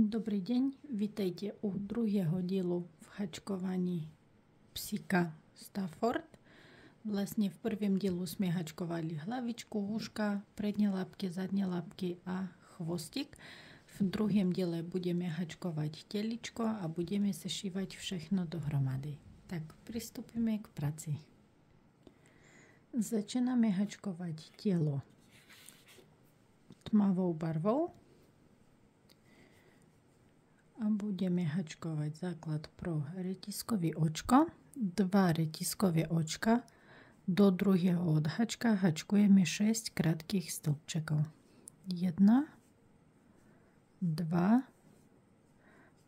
Dobrý deň, vítajte u druhého dielu v hačkovaní psíka Stafford. Vlastne v prvém dielu sme hačkovali hlavičku, uška, predné labky, zadné labky a chvostík. V druhém diele budeme hačkovať teličko a budeme sešívať všechno dohromady. Tak pristúpime k práci. Začíname hačkovať telo tmavou barvou. A budeme hačkovať základ pro retiskové očko. 2 retiskové očka. Do druhého odhačka hačkujeme 6 krátkých stĺpčekov. 1, 2,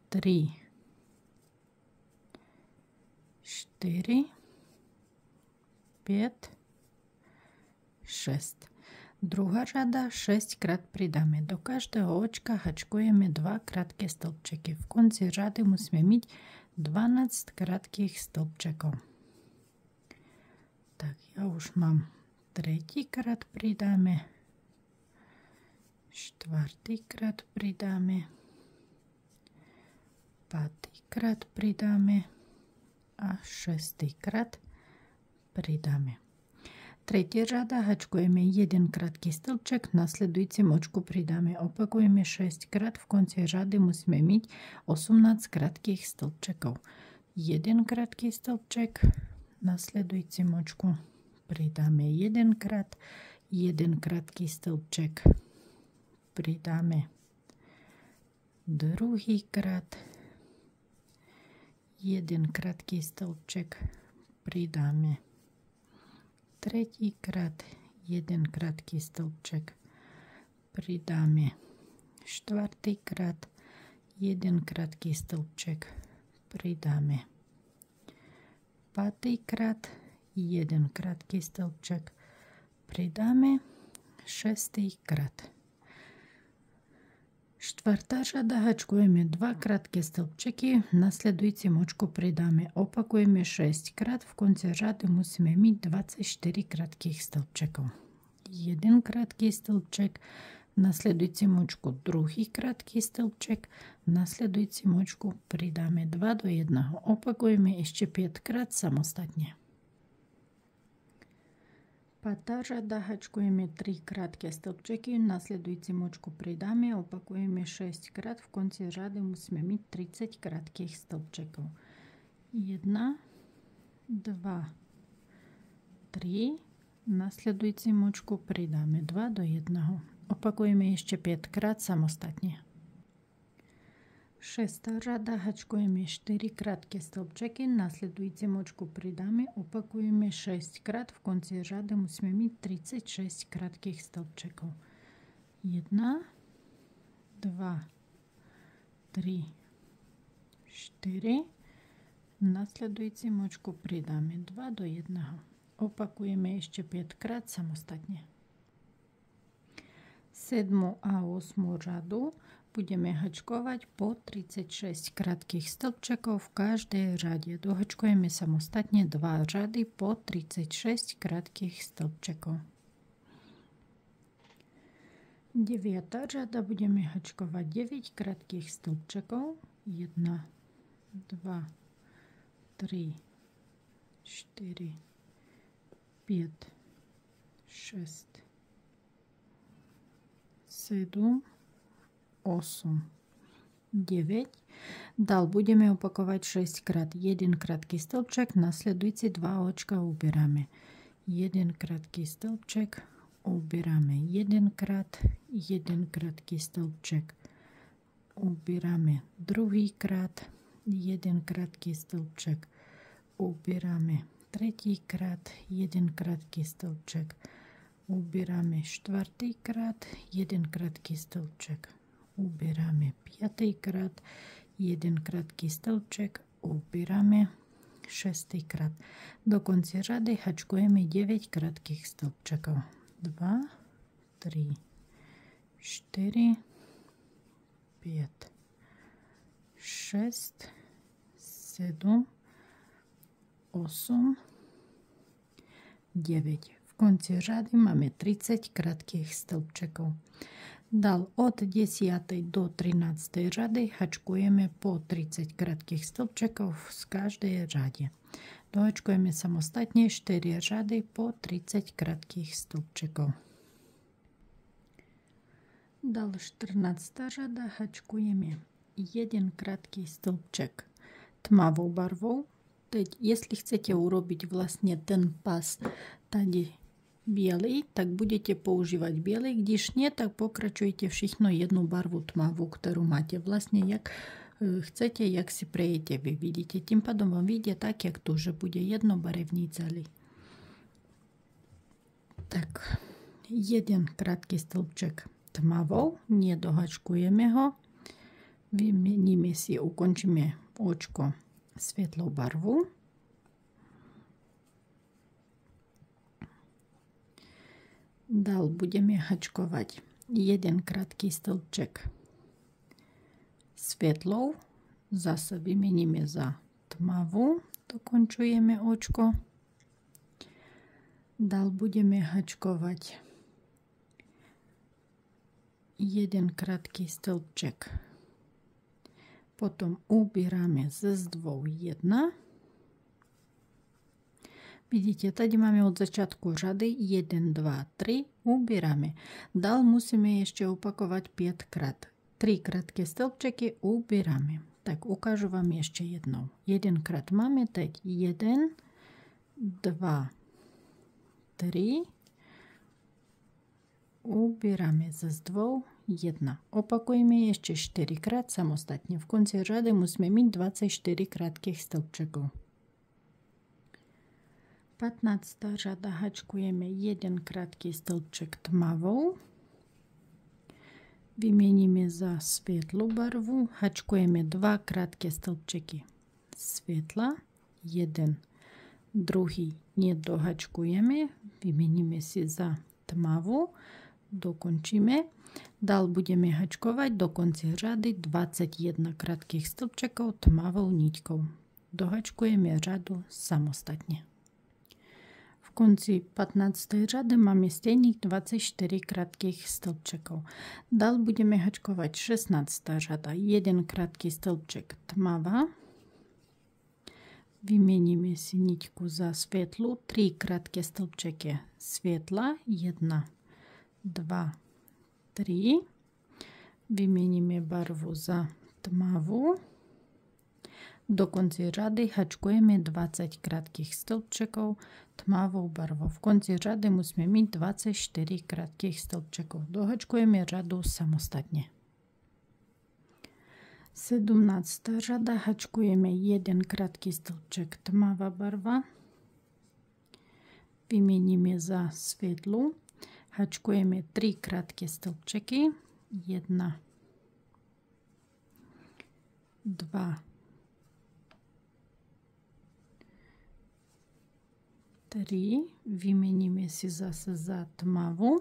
3, 4, 5, 6. Druhá řada 6 krát pridáme. Do každého očka hačkujeme 2 krátke stĺpčeky. V konci řady musíme mít 12 krátkých stĺpčekov. Tak ja už mám tretí krát pridáme, štvrtý krát pridáme, pátý krát pridáme a šestý krát pridáme. Tretia řada hačkujeme 1 krátký stĺpček, v nasledujúcim očku pridáme, opakujeme 6 krát, v konci řady musíme mít 18 krátkých stĺpčekov. 1 krátky stĺpček, v nasledujúcim očku pridáme 1 krát, 1 krátky stĺpček, pridáme druhý krát, 1 krátky stĺpček, pridáme tretí krát, 1 krátky stĺpček, pridáme štvrtý krát, 1 krátky stĺpček, pridáme pátý krát, 1 krátky stĺpček, pridáme šestý krát. Štvrtá řada hačkujeme 2 krátke stĺpčeky, v nasledujúcim očku pridáme, opakujeme 6 krát, v konci řady musíme mít 24 krátkých stĺpčekov. 1 krátky stĺpček, v nasledujúcim očku druhý krátky stĺpček, v nasledujúcim očku pridáme 2 do 1. Opakujeme ešte 5 krát samostatne. Pátá řada hačkujeme 3 krátke stĺpčeky, v nasledujúcim očku pridáme, opakujeme 6 krát, v konci řady musíme mít 30 krátkých stĺpčekov. 1, 2, 3, v nasledujúcim očku pridáme 2 do 1. Opakujeme ešte 5 krát samostatne. Šestá řada hačkujeme 4 krátke stĺpčeky, v nasledujúcim očku pridáme, opakujeme 6 krát, v konci řady musíme mít 36 krátkých stĺpčekov. 1, 2, 3, 4, v nasledujúcim očku pridáme 2 do 1. Opakujeme ešte 5 krát samostatne. 7. a 8. řadu budeme hačkovať po 36 krátkých stĺpčekov v každej řade. Dohačkujeme samostatne 2 řady po 36 krátkých stĺpčekov. 9. řada budeme hačkovať 9 krátkých stĺpčekov. 1, 2, 3, 4, 5, 6, 7, 8, 9. Dál budeme opakovať 6 krát. 1 krátky stĺpček, nasledujúci 2 očka uberáme. 1 krátky stĺpček, uberáme 1 krát, 1 krátky stĺpček, uberáme druhý krát, 1 krátky stĺpček, uberáme tretí krát, 1 krátky stĺpček, uberáme štvrtý krát, 1 krátky stĺpček, uberáme 5. krát, 1 krátky stĺpček, uberáme 6. krát. Do konca řady hačkujeme 9 krátkých stĺpčekov. 2, 3, 4, 5, 6, 7, 8, 9. V konci řady máme 30 krátkých stĺpčekov. Dal od 10. do 13. řady hačkujeme po 30 krátkých stĺpčekov z každej řade. Dohačkujeme samostatne 4 řady po 30 krátkých stĺpčekov. Dal 14. řada hačkujeme 1 krátký stĺpček tmavou barvou. Teď, jestli chcete urobiť vlastne ten pás tady bielý, tak budete používať bielý, když nie, tak pokračujete všechno jednu barvu tmavú, ktorú máte. Vlastne jak chcete, jak si prejete, vy vidíte. Tým pádom vám vyjde tak, jak tu, že bude jednobarevný celý. Tak, 1 krátky stĺpček tmavou, nedohačkujeme ho, vymeníme si, ukončíme očko svetlou barvu. Dal budeme hačkovať 1 krátky stĺpček svetlou, zase vymeníme za tmavú, dokončujeme očko. Dal budeme hačkovať 1 krátky stĺpček. Potom ubírame ze zdvou 1. Vidíte, tady máme od začiatku řady 1, 2, 3, ubírame. Dal musíme ešte opakovať 5 krát. 3 krátke stĺpčeky ubírame. Tak ukážu vám ešte jednou. 1 krát máme teď 1, 2, 3, ubírame ze zdvou 1. Opakujeme ešte 4 krát samostatne. V konci řady musíme mít 24 krátkých stĺpčekov. 15. řada hačkujeme 1 krátky stĺpček tmavou. Vymeníme za světlou barvu. Hačkujeme 2 krátké stĺpčeky světla. 1. Druhý nedohačkujeme. Vymeníme si za tmavou. Dokončíme. Dal budeme hačkovať do konci řady 21 krátkých stĺpčekov tmavou niťkou. Dohačkujeme řadu samostatne. V konci 15. řady máme stejných 24 krátkých stĺpčekov. Dal budeme hačkovať 16. řada, 1 krátky stĺpček tmavá. Vymeníme si niťku za světlu, 3 krátké stĺpčeky světla, 1, 2, 3. Vymeníme barvu za tmavú. Do konci řady hačkujeme 20 krátkých stĺpčekov tmavou barvou. V konci řady musíme mít 24 krátkých stĺpčekov. Dohačkujeme řadu samostatne. 17. řada hačkujeme 1 krátký stĺpček tmavá barva. Vymeníme za světlu. Hačkujeme 3 krátké stĺpčeky. 1, 2, 3. Vymeníme si zase za tmavú.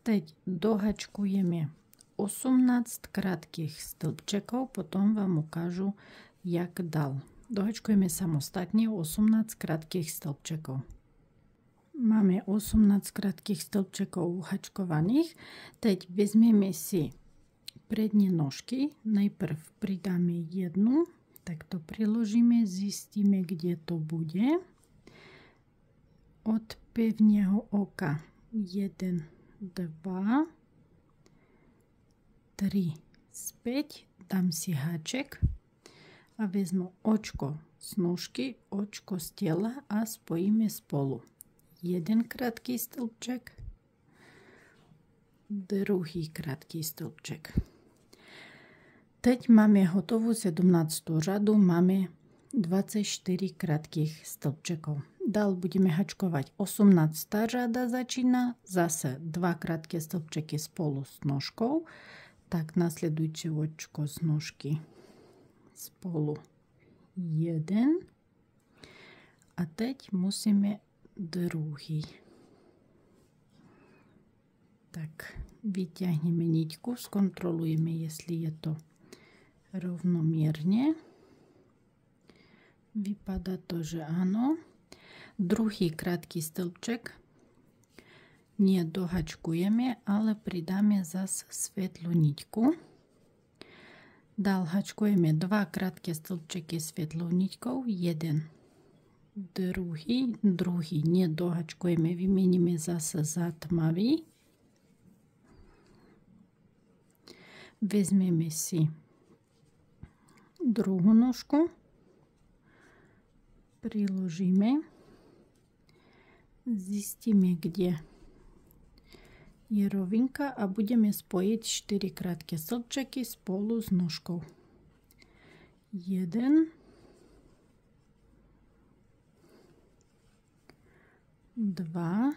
Teď dohačkujeme 18 krátkých stĺpčekov, potom vám ukážu, jak dal. Dohačkujeme samostatne 18 krátkých stĺpčekov. Máme 18 krátkých stĺpčekov uhačkovaných. Teď vezmeme si prední nožky. Najprv pridáme jednu. Tak to priložíme, zistíme, kde to bude. Od pevného oka 1, 2, 3, späť. Dám si háček a vezmu očko z nôžky, očko z tela a spojíme spolu. 1 krátky stĺpček, druhý krátky stĺpček. Teď máme hotovú 17. řadu, máme 24 krátkých stĺpčekov. Dal budeme hačkovať 18. řada začína, zase 2 krátke stĺpčeky spolu s nožkou, tak nasledujúce očko z nožky spolu 1 a teď musíme druhý. Tak vyťahneme niťku, skontrolujeme, jestli je to rovnomierne. Vypadá to, že áno. Druhý krátky stĺpček nie dohačkujeme, ale pridáme zase svetlú niťku. Dál hačkujeme 2 krátke stĺpčeky svetlou niťkou, jeden, druhý nedohačkujeme, vymeníme zase za tmavý. Vezmeme si druhú nožku, priložíme, zistíme, kde je rovinka a budeme spojiť 4 krátke stĺpčeky spolu s nožkou. 1, 2,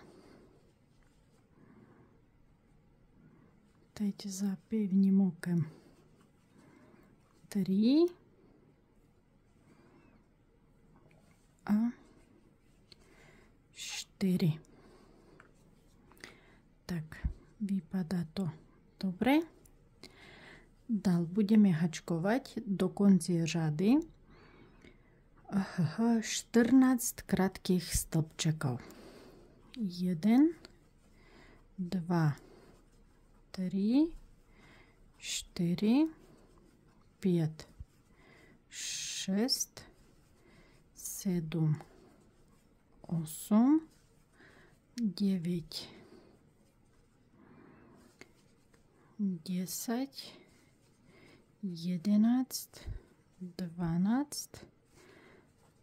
teď zapevním okem, 3 a 4. Tak, vypadá to dobre. Dál budeme hačkovať do konca řady 14 krátkých stĺpčekov. 1, 2, 3, 4, 5, 6, 7, 8, 9, 10, 11, 12,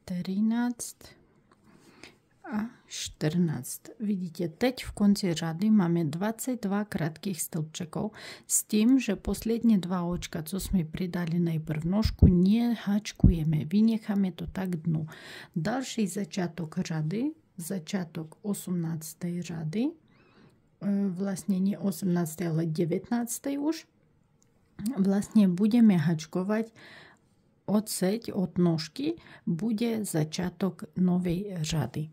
13 a 14. Vidíte, teď v konci řady máme 22 krátkých stĺpčekov s tím, že poslední 2 očka, co jsme přidali najprv nožku, nehačkujeme, vynecháme to tak dnu. Další začátek řady, začátek 18. řady, vlastne nie 18, ale 19 už, vlastne budeme hačkovať odseď od nožky, bude začiatok novej řady.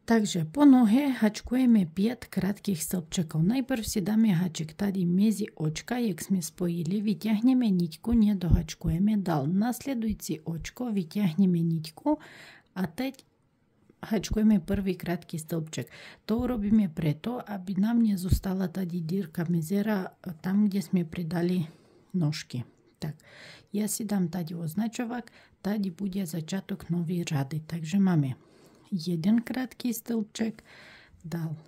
Takže po nohe hačkujeme 5 krátkých stĺpčekov. Najprv si dáme haček tady mezi očka, jak sme spojili, vyťahneme niťku, nedohačkujeme, dal nasledujúci očko, vyťahneme niťku a teď hačkujeme prvý krátky stĺpček. To urobíme preto, aby nám nezostala tady dírka mezera tam, kde sme pridali nožky. Tak, ja si dám tady označovák, tady bude začiatok novej řady. Takže máme jeden krátky stĺpček, dal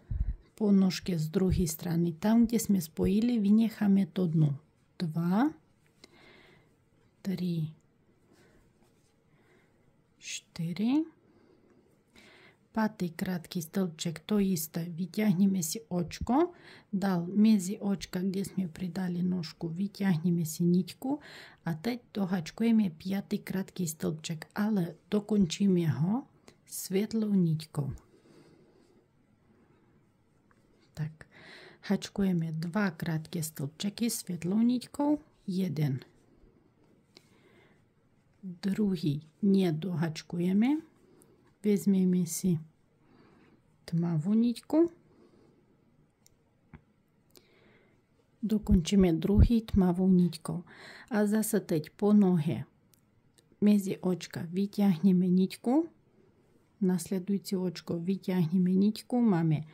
po nožke z druhej strany. Tam, kde sme spojili, vynecháme to dno. 2, 3, 4, 5. krátky stĺpček, to isté, vyťahneme si očko, dal medzi očka, kde sme pridali nožku, vyťahneme si niťku a teď dohačkujeme 5. krátky stĺpček, ale dokončíme ho svetlou niťkou. Tak, hačkujeme 2 krátke stĺpčeky svetlou niťkou, 1, druhý nedohačkujeme, vezmeme si tmavú niťku, dokončíme druhý tmavou niťkou a zase teď po nohe medzi očka vyťahneme niťku, nasledujúci očko vyťahneme niťku, máme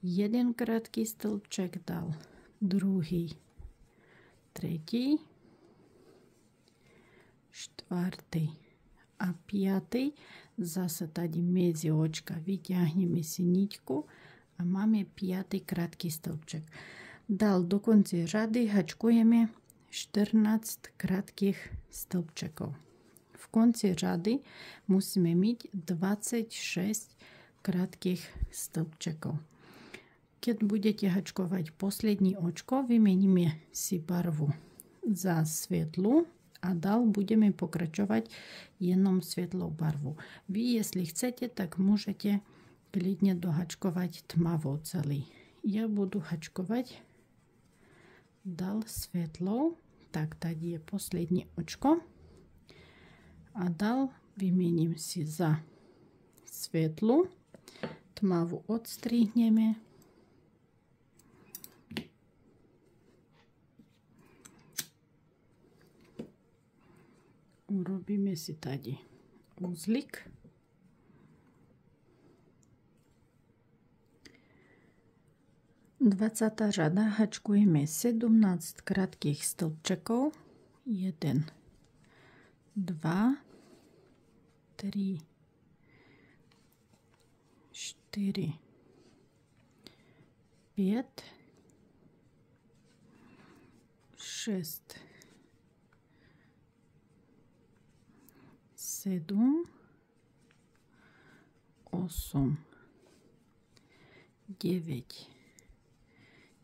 jeden krátky stĺpček, dal druhý, tretí, štvrtý a 5. Zase tady medzi očka vyťahneme si niťku a máme 5. krátky stĺpček. Dal do konca řady hačkujeme 14 krátkých stĺpčekov. V konci řady musíme mať 26 krátkých stĺpčekov. Keď budete hačkovať poslední očko, vymeníme si barvu za svetlu a dál budeme pokračovať jenom svetlou barvu. Vy, jestli chcete, tak môžete klidne dohačkovať tmavou celý. Ja budu hačkovať dál svetlou. Tak, tady je poslední očko. A dál vymením si za svetlu. Tmavú odstrihneme. Urobíme si tady uzlik. 20. řada hačkujeme 17 krátkých stĺpčekov. 1, 2, 3, 4, 5, 6, 7, 8, 9,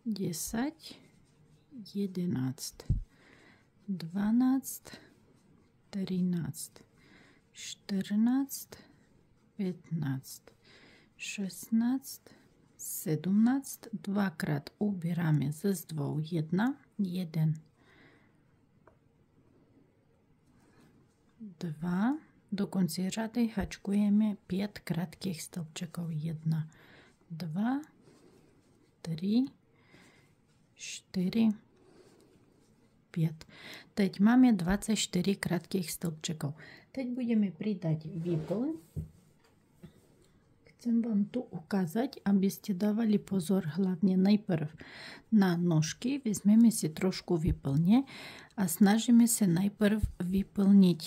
10, 11, 12, 13, 14, 15, 16, 17. Dvakrát ubíráme ze zdvou 1, 1, 2. Do konci řady hačkujeme 5 krátkých stĺpčekov. 1, 2, 3, 4, 5. Teď máme 24 krátkých stĺpčekov. Teď budeme pridať výplň. Chcem vám tu ukázať, aby ste dávali pozor hlavne najprv na nožky. Vezmeme si trošku výplne a snažíme sa najprv vyplniť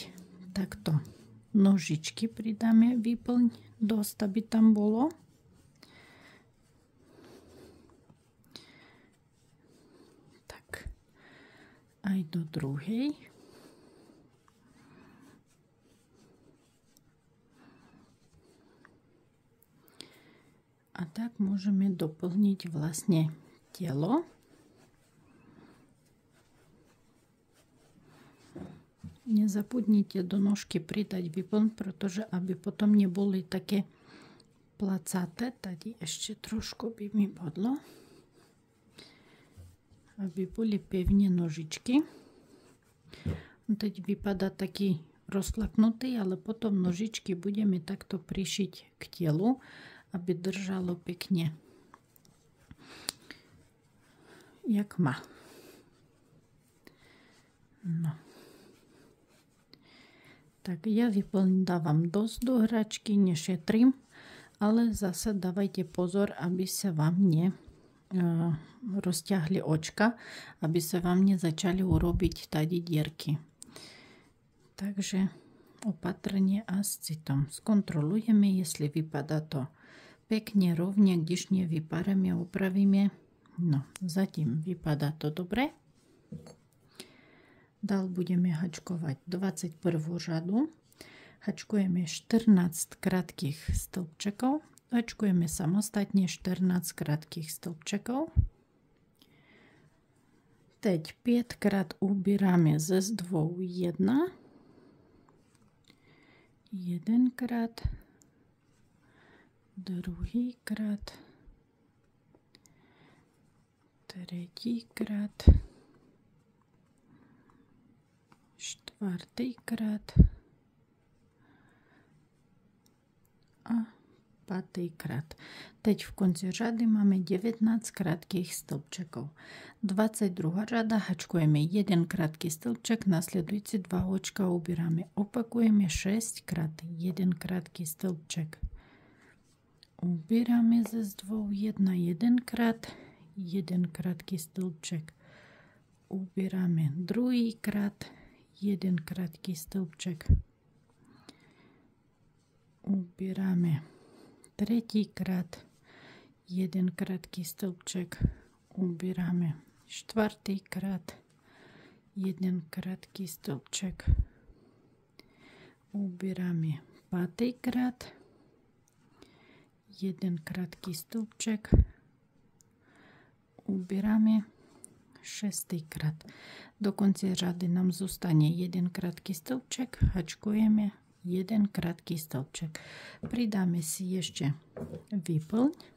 takto. Nožičky pridáme výplň dosť, aby tam bolo. Tak, aj do druhej. A tak môžeme doplniť vlastne telo. Nezabudnite do nožky pridať výplň, pretože aby potom neboli také placaté. Tady ešte trošku by mi bodlo. Aby boli pevne nožičky. Teď vypadá taký roztlaknutý, ale potom nožičky budeme takto prišiť k telu, aby držalo pekne, jak má. No. Tak ja výplň dávam dosť do hračky, nešetrím, ale zase dávajte pozor, aby sa vám rozťahli očka, aby sa vám nezačali urobiť tady dierky. Takže opatrne a s citom. Skontrolujeme, jestli vypadá to pekne, rovne, když nie vypárame a upravíme. No, zatím vypadá to dobre. Dál budeme hačkovať 21. řadu. Hačkujeme 14 krátkých stĺpčekov. Hačkujeme samostatne 14 krátkých stĺpčekov. Teď 5 krát ubíráme ze zdvou 1. 1 krát. Druhý krát, tretí krát, čtvrtý krát a pátý krát. Teď v konci řady máme 19 krátkých stĺpčekov. 22. řada hačkujeme 1 krátký stĺpček, nasledujúci 2 očka ubíráme. Opakujeme 6 krát 1 krátký stĺpček. Ubíráme ze zdvou 1 krát, 1 krátký stĺpček. Ubíráme druhý krát, 1 krátký stĺpček. Ubíráme tretí krát, 1 krátký stĺpček. Ubíráme čtvrtý krát, 1 krátký stĺpček. Ubíráme pátý krát, 1 krátký stĺpček. Ubíráme 6. krát. Do konce řady nám zostane 1 krátky stĺpček. Hačkujeme 1 krátky stĺpček. Pridáme si ešte výplň.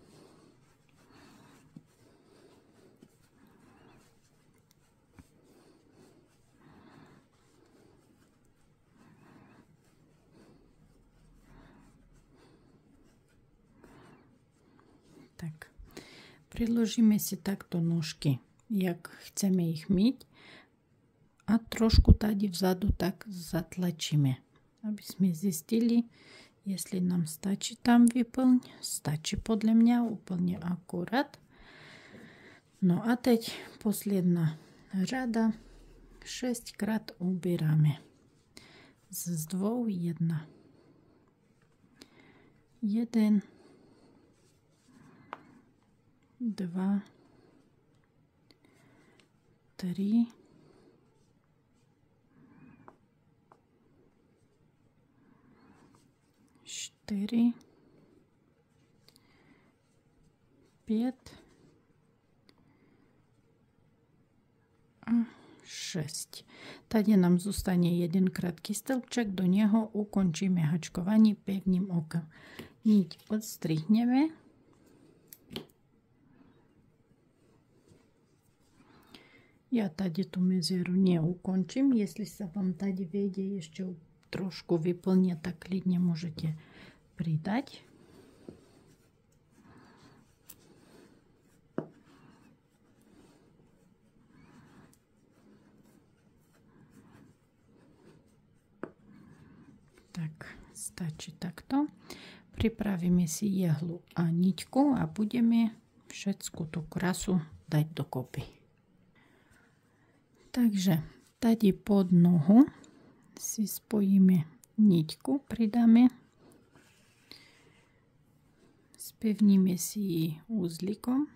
Tak, priložíme si takto nožky, jak chceme ich myť a trošku tady vzadu tak zatlačíme, aby sme zistili, jestli nám stačí tam výplň. Stačí podľa mňa úplne akurát. No a teď posledná řada. 6-krát ubíráme. Z 2 1. 1, 2, 3, 4, 5 a 6. Tady nám zostane jeden krátký stĺpček, do neho ukončíme hačkovanie pevným okom. Niť odstrihneme. Ja tady tú medzieru neukončím. Jestli sa vám tady vejde ešte trošku vyplniť, tak klidne môžete pridať. Tak, stačí takto. Pripravíme si jehlu a niťku a budeme všetku tú krasu dať dokopy. Takže tady pod nohu si spojíme niťku, pridáme, spevníme si ji úzlikom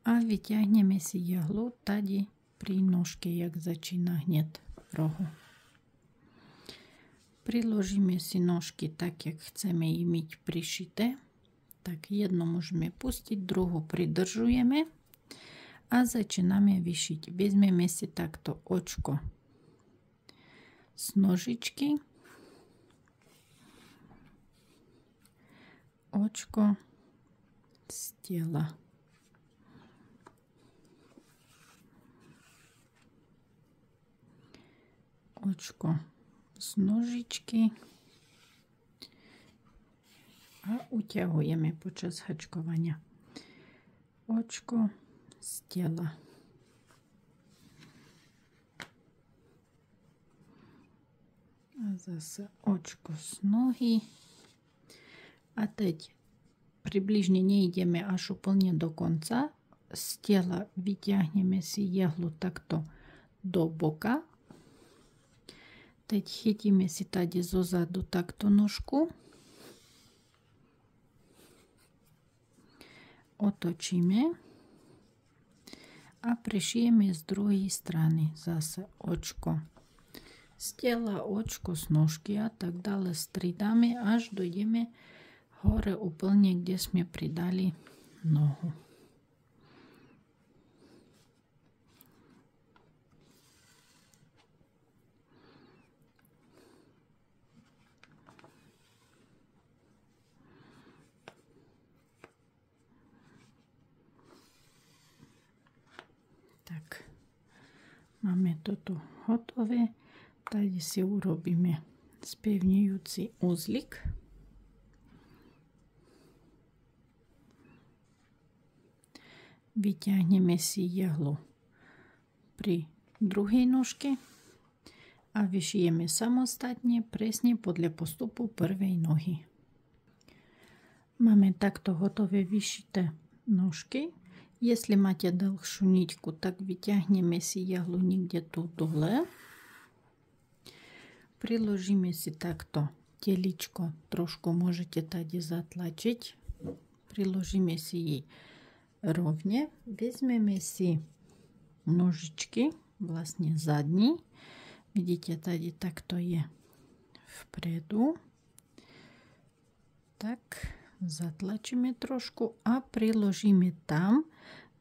a vyťahneme si jehlu tady pri nožke, jak začína hneď v rohu. Priložíme si nožky tak, jak chceme ji mať prišité. Tak jedno môžeme pustiť, druhú pridržujeme a začíname vyšiť. Vezmeme si takto očko z nožičky, očko z tela. Očko z nožičky a uťahujeme počas hačkovania. Očko z tela. A zase očko z nohy. A teď približne nejdeme až úplne do konca. Z tela vyťahneme si jehlu takto do boka. Teď chytíme si tady zozadu takto nožku. Otočíme a prišijeme z druhej strany zase očko z tela, očko z nožky a tak dále stridáme, až dojdeme hore úplne, kde sme pridali nohu. Tak, máme toto hotové. Tady si urobíme spevňujúci uzlik. Vyťahneme si jehlu pri druhej nožke a vyšijeme samostatne presne podľa postupu prvej nohy. Máme takto hotové vyšité nožky. Jestli máte dlhšiu niťku, tak vyťahneme si jehlu niekde tu dole. Priložíme si takto teličko, trošku môžete tady zatlačiť. Priložíme si jej rovne. Vezmeme si nožičky, vlastne zadní. Vidíte, tady takto je vpredu. Tak, zatlačíme trošku a priložíme tam,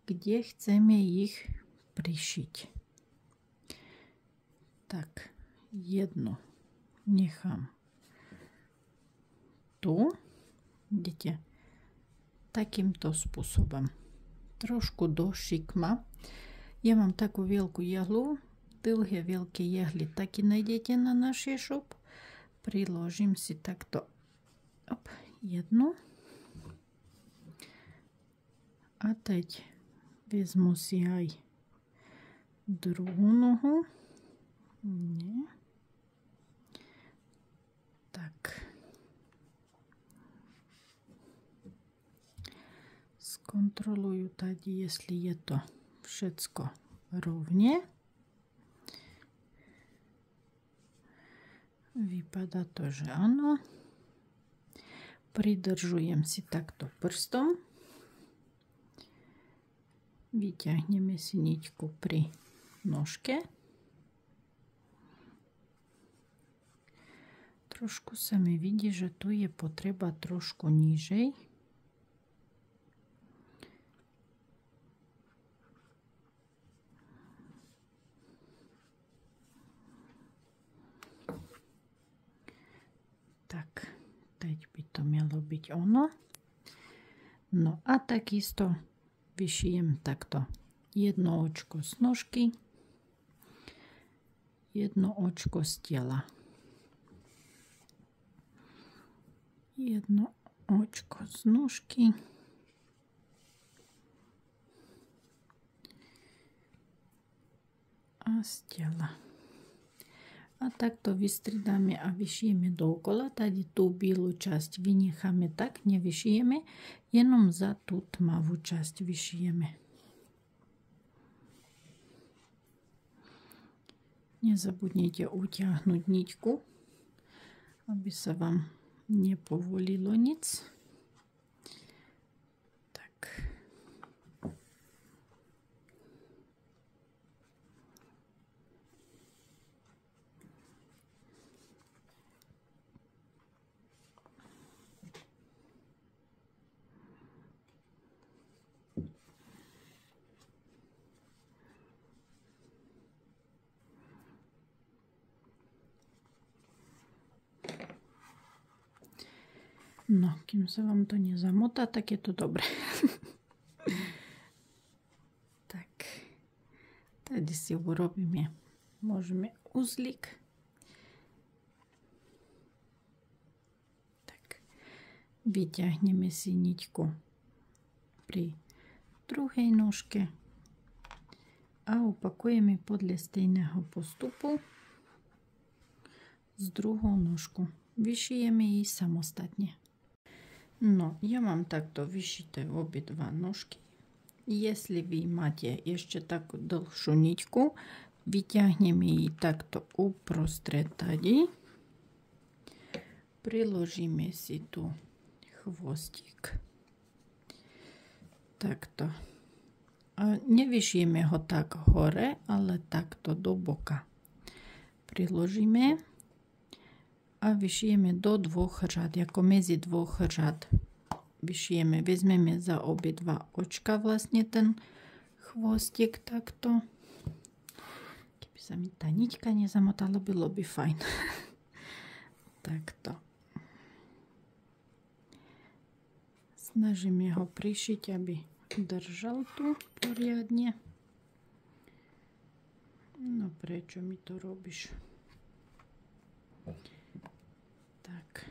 kde chceme ich prišiť. Tak, jedno nechám tu, vidíte, takýmto spôsobom. Trošku do šikma. Ja mám takú veľkú jehlu, dlhé veľké jehly taky nájdete na náš e-shop. Priložím si takto jednu. A teď vezmu si aj druhú nohu. Nie. Tak. Kontroluju tady, jestli je to všecko rovně. Vypadá to, že áno. Pridržujem si takto prstom. Vyťahneme si niťku pri nožke. Trošku sa mi vidí, že tu je potreba trošku nížej. Tak, teď by to mělo byť ono. No a takisto vyšijem takto jedno očko z nožky, jedno očko z tela. Jedno očko z nožky. A z tela. A takto vystridáme a vyšijeme dookola. Tady tú bílú časť vynecháme tak, nevyšijeme, jenom za tú tmavú časť vyšijeme. Nezabudnite utiahnuť niťku, aby sa vám nepovolilo nic. No, kým sa vám to nezamotá, tak je to dobré. Tak, tady si urobíme, môžeme uzlík. Tak, vyťahneme si niťku pri druhej nožke a opakujeme podľa stejného postupu s druhou nožkou. Vyšijeme ji samostatne. No, ja mám takto vyšité obě dva nožky. Jestli vy máte ešte takú dlhšiu niťku, vyťahneme ji takto uprostred tady. Priložíme si tu chvostík. Takto. A nevyšijeme ho tak hore, ale takto do boka. Priložíme a vyšijeme do dvoch řad, ako medzi dvoch řad. Vyšijeme, vezmeme za obě dva očka vlastne ten chvostík takto. Keby sa mi tá niťka nezamotala, bylo by fajn. Takto. Snažíme ho prišiť, aby držal tu poriadne. No prečo mi to robíš? Tak.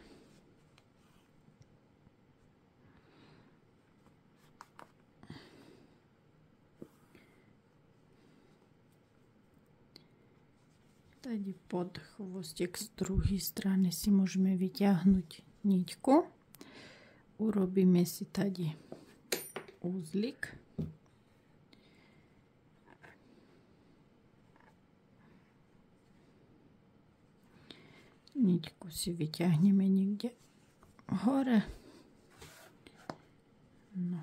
Tady pod chvostek z druhej strany si môžeme vyťahnuť niťku. Urobíme si tady uzlík. Niťku si vyťahneme niekde hore. No.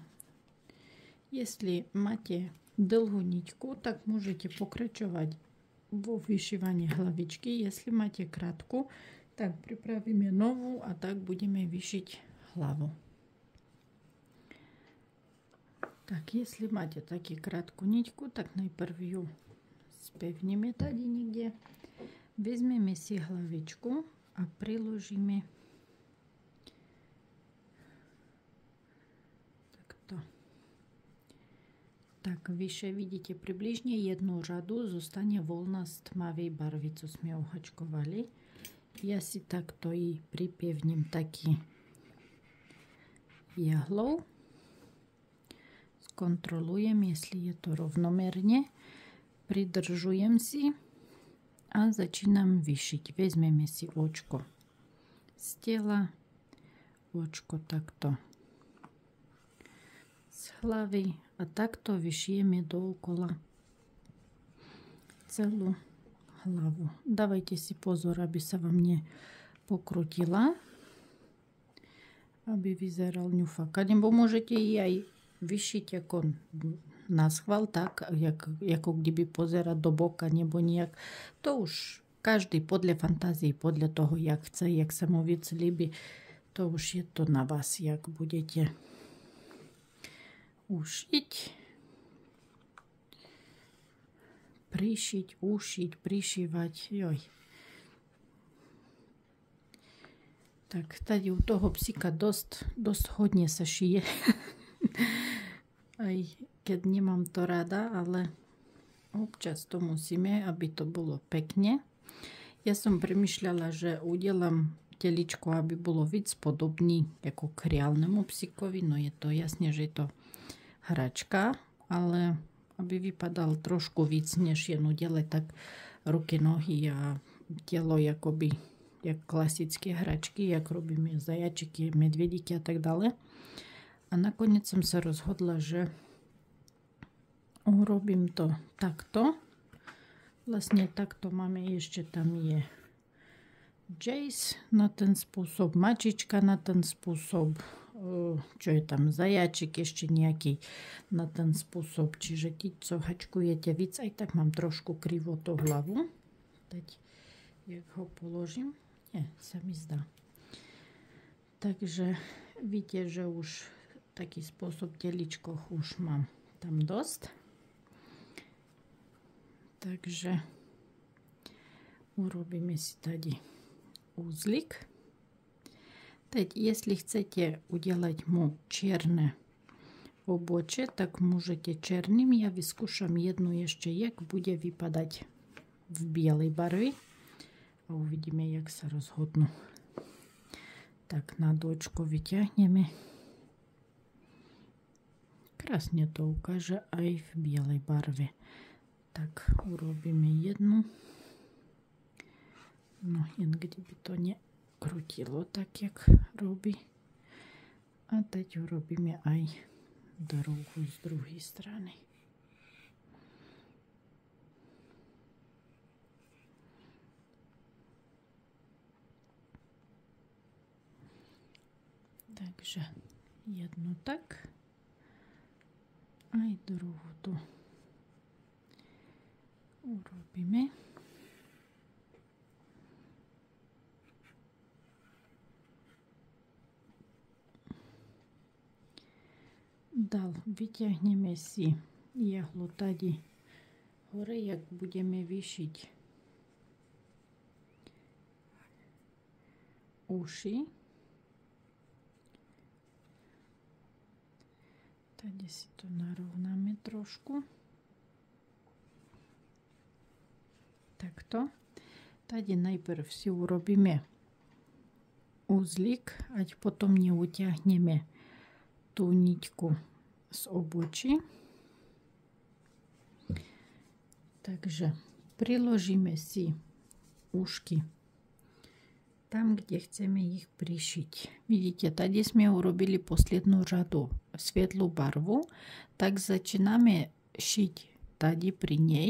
Jestli máte dlhú niťku, tak môžete pokračovať vo vyšívaní hlavičky. Jestli máte krátku, tak pripravíme novú a tak budeme vyšiť hlavu. Tak, jestli máte taký krátku niťku, tak najprv ju spevníme tady niekde. Vezmeme si hlavičku a priložíme takto. Tak vyše vidíte približne jednu řadu, zostane voľná z tmavej barvy, co sme uhačkovali. Ja si takto i pripevním taký jahlou. Skontrolujem, jestli je to rovnomerne. Pridržujem si a začínam vyšiť. Vezmeme si očko z tela, očko takto z z hlavy a takto vyšijeme dookola celú hlavu. Dávajte si pozor, aby sa vám nepokrutila, aby vyzeral ňufak. Nebo môžete ji aj vyšiť ako na schvál, tak, ako kdyby pozerať do boka, nebo nejak. To už každý podľa fantázie, podľa toho, jak chce, jak sa mu víc líbi. To už je to na vás, jak budete ušiť, prišiť, ušiť, prišívať. Joj. Tak tady u toho psíka dosť hodne sa šije. Aj keď nemám to rada, ale občas to musíme, aby to bolo pekne. Ja som premýšľala, že udelám teličko, aby bolo víc podobný ako k reálnemu psíkovi. No je to jasne, že je to hračka, ale aby vypadal trošku víc než je nudele, tak ruky, nohy a telo jakoby jak klasické hračky, jak robíme zajačiky, medvedíky a tak dále. A nakoniec som sa rozhodla, že urobím to takto. Vlastne takto máme, ešte tam je Jace na ten spôsob, mačička na ten spôsob, čo je tam zajačik ešte nejaký na ten spôsob. Čiže tí, co hačkujete víc, aj tak mám trošku krivo tú hlavu. Teď, jak ho položím, nie, sa mi zdá. Takže vidíte, že už taký spôsob teličko už mám tam dosť. Takže urobíme si tady uzlik. Teď, jestli chcete udělat mu černé oboče, tak můžete černým. Já vyskúšam jednu ještě, jak bude vypadat v bielej barvi. A uvidíme, jak sa rozhodnu. Tak na dočko vyťahneme. Krásne to ukáže aj v bielej barve. Tak urobíme jednu. No jen kdyby to nekrutilo tak, jak robí. A teď urobíme aj druhú z druhej strany. Takže jednu tak. Aj druhú tu urobíme. Vyťahneme si jahlu tady hore, jak budeme vyšiť uši. Tady si to narovnáme trošku. Takto. Tady najprv si urobíme uzlík, ať potom neutiahneme tú niťku z obočí. Takže priložíme si ušky tam, kde chceme ich prišiť. Vidíte, tady sme urobili poslednú řadu světlou barvu, tak začínáme šiť tady pri nej.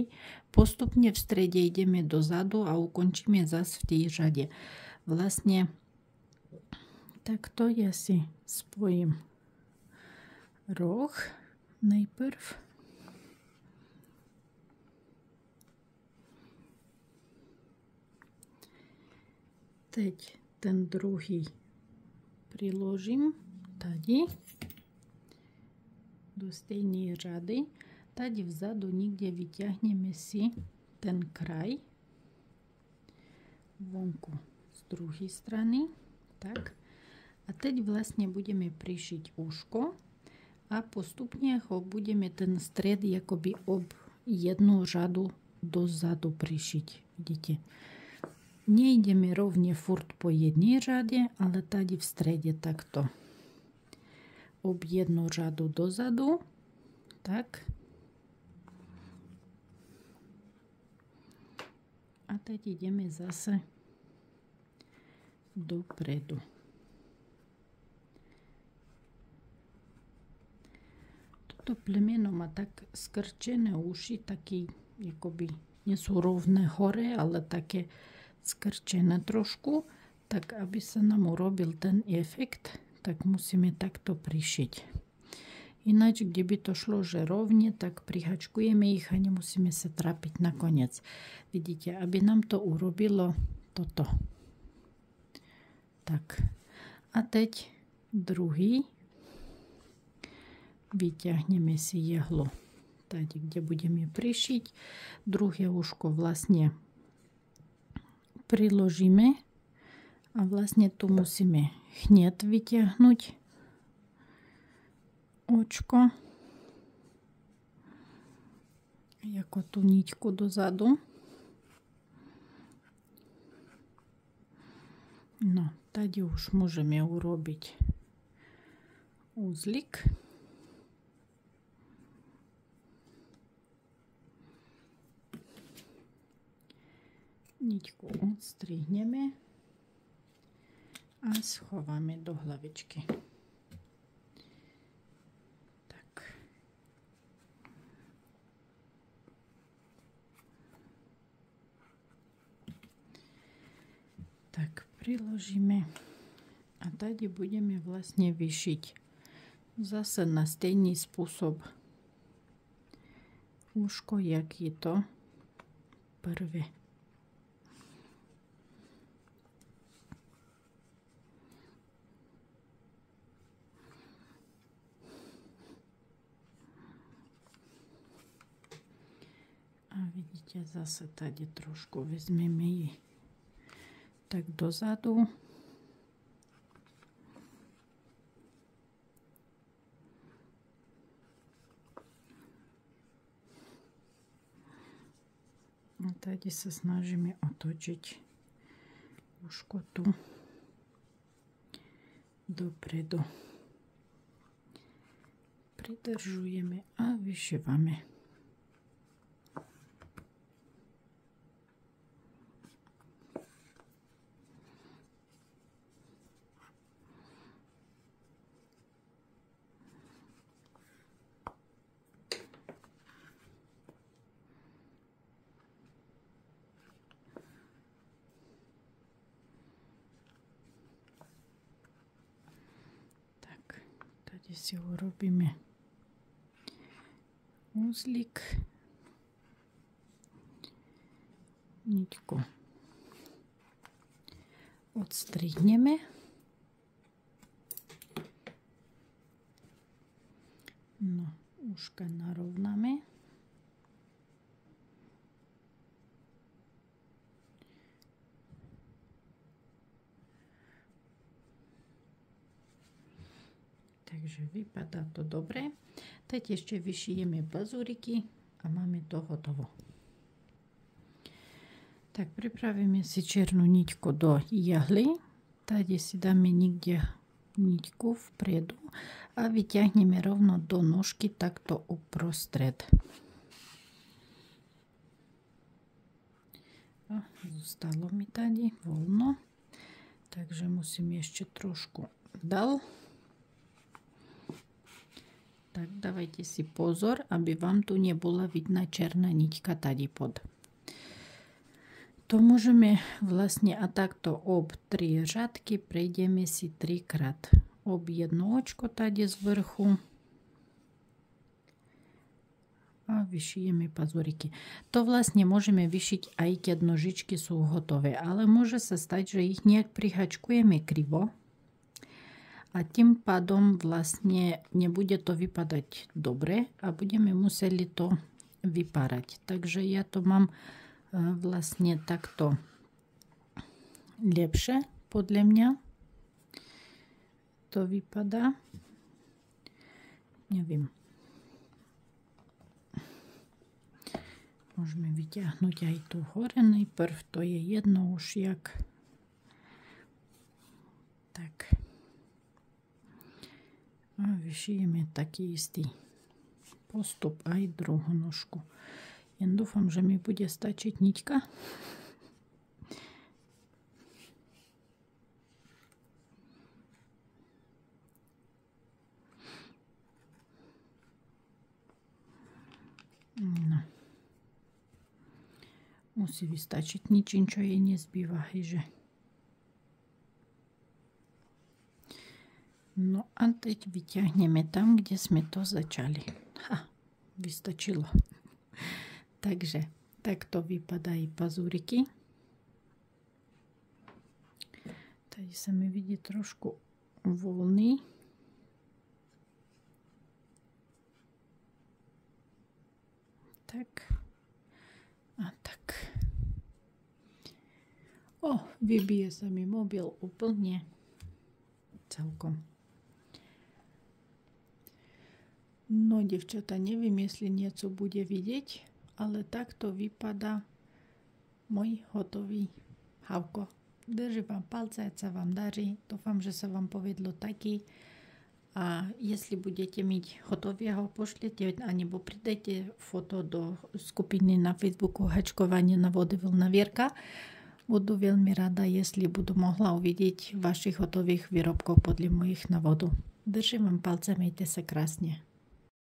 Postupne v strede ideme dozadu a ukončíme zas v tej řade. Vlastne takto ja si spojím roh najprv. Teď ten druhý priložím tady do stejnej řady. Tady vzadu niekde vyťahneme si ten kraj vonku z druhej strany. Tak. A teď vlastne budeme prišiť uško a postupne ho budeme ten stred jakoby ob jednu řadu dozadu prišiť. Vidíte? Nejdeme rovne furt po jednej řade, ale tady v strede takto. Ob jednu řadu dozadu. Tak. A teď ideme zase dopredu. To plemeno má tak skrčené uši, taký, akoby nie sú rovné hore, ale také skrčené trošku, tak aby sa nám urobil ten efekt, tak musíme takto prišiť. Ináč, kde by to šlo, že rovne, tak prihačkujeme ich a nemusíme sa trápiť nakoniec. Vidíte, aby nám to urobilo toto. Tak. A teď druhý. Vyťahneme si jehlu, tady, kde budeme prišiť. Druhé uško vlastne priložíme a vlastne tu musíme hneď vyťahnuť očko, ako tú niťku dozadu. No, tady už môžeme urobiť uzlik. Niťku odstrihneme a schováme do hlavičky. Tak. Tak, priložíme a tady budeme vlastne vyšiť zase na stejný spôsob uško, jak je to prvé. Vidíte, zase tady trošku vezmeme ji tak dozadu. A tady sa snažíme otočiť uško tu dopredu. Pridržujeme a vyšívame. Tady si urobíme uzlík, niťku odstrihneme, no, uška narovnáme. Takže vypadá to dobre. Teď ešte vyšijeme pazúriky a máme to hotovo. Tak pripravíme si čiernu niťku do jahly. Tady si dáme niekde niťku vpredu a vyťahneme rovno do nožky takto uprostred. A zostalo mi tady voľno, takže musím ešte trošku dal. Tak dávajte si pozor, aby vám tu nebola vidná černá niťka tady pod. To môžeme vlastne a takto ob 3 řadky prejdeme si 3-krát. Ob jedno očko tady z vrchu a vyšijeme pazuriky. To vlastne môžeme vyšiť aj keď nožičky sú hotové, ale môže sa stať, že ich nejak prihačkujeme krivo. A tým pádom vlastne nebude to vypadať dobre a budeme museli to vypárať. Takže ja to mám vlastne takto lepšie, podľa mňa. To vypadá. Neviem. Môžeme vyťahnuť aj tu hore najprv. To je jedno už jak. Tak. A vyšijeme taký istý postup aj druhú nožku. Jen dúfam, že mi bude stačiť niťka. musí vystačiť. Ničím, čo jej nezbýva, hejže. No a teď vyťahneme tam, kde sme to začali. Vystačilo. Takže takto vypadajú pazúriky. Tady sa mi vidí trošku voľný. Tak. A tak. Vybije sa mi mobil úplne. Celkom. No, devčata, neviem, jestli nieco bude vidieť, ale takto vypadá môj hotový havko. Držím vám palce, ať sa vám darí. Dúfam, že sa vám povedlo taký. A jestli budete mít hotového, pošlete, anebo pridajte foto do skupiny na Facebooku Hačkovanie na vody Vlna Vierka. Budu veľmi rada, jestli budu mohla uvidieť vašich hotových výrobkov podľa mojich návodov. Držím vám palce, majte sa krásne.